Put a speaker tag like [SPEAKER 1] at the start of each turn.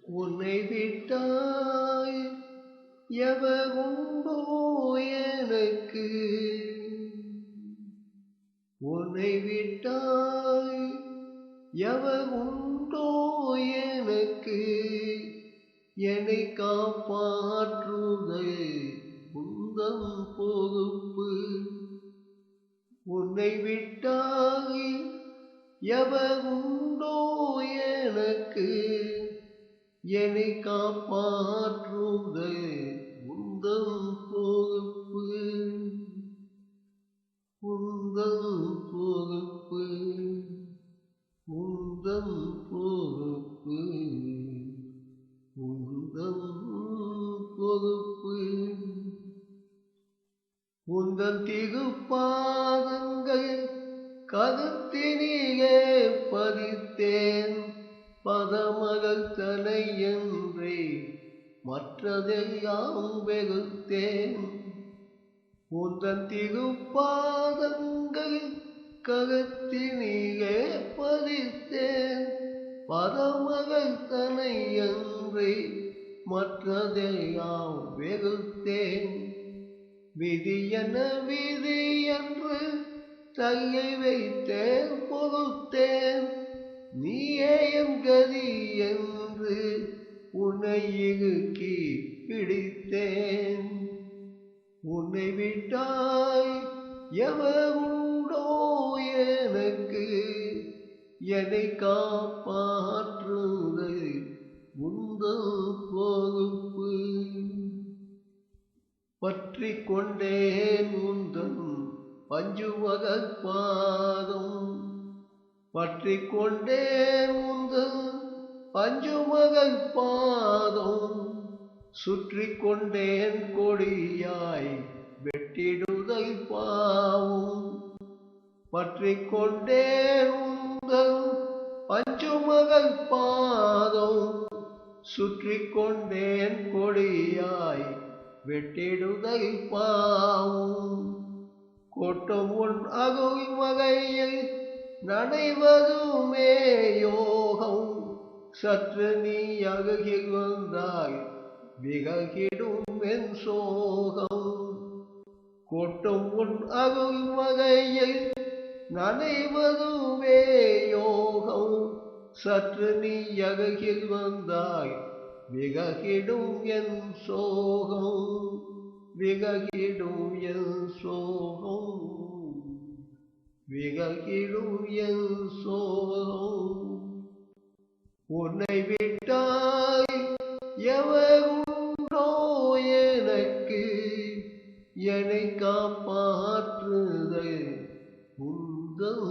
[SPEAKER 1] உன்னை விட்டாய் எவருண்டோ எனக்கு, உன்னை விட்டாய் எவருண்டோ எனக்கு, என்னை காப்பாற்றுதல் உந்தன் பொறுப்பு. உன்னை விட்டாய் எவருண்டோ எனக்கு, என்னை காப்பாற்றுதல் உந்தன் பொறுப்பு, உந்தன் பொறுப்பு, உந்தன் பொறுப்பு, உந்தன் பொறுப்பு. உந்தன் திருப்பாதங்கள் கருத்தினிலே பதித்தேன், பதமகள் தனை என்றே மற்றதெல்லாம் வெறுத்தேன். உந்தன் திருப்பாதங்கள் கருத்தினிலே பதித்தேன், பதமகள் தனை என்றே மற்றதெல்லாம் வெறுத்தேன். விதி என விதி என்று கையை வைத்தேன் பொறுத்தேன், நீயே என் கதி என்று உன்னை இறுக்கி பிடித்தேன். உன்னை விட்டாய் எவருண்டோ எனக்கு, என்னை காப்பாற்றுதல் உந்தன் பொறுப்பு. பற்றி கொண்டேன் உந்தன் பஞ்சுவகப் பாதம், பற்றி கொண்டேன் உந்தன் பஞ்சுவகப் பாதம், சுற்றி கொண்டேன் கொடியாய் வெட்டிடுதல் பாவம். பற்றி கொண்டேன் உந்தன் பஞ்சுவகப் பாதம், சுற்றி கொண்டேன் கொடியாய் வெட்டிடுதல் பாவம். கோட்டம் உன் அருள் வகையில் நடைவதுமே யோகம், சற்று நீ அருகில் வந்தாய் விலகிடும் என் சோகம். கோட்டம் உன் அருள் வகையில் நடைவதுமே யோகம், சற்று நீ அருகில் வந்தாய் விலகிடும் என் சோகம், விலகிடும் என் சோகம், விலகிடும் என் சோகம். உன்னை விட்டாய் எவருண்டோ எனக்கு, என்னை காப்பாற்றுதல் உந்தன்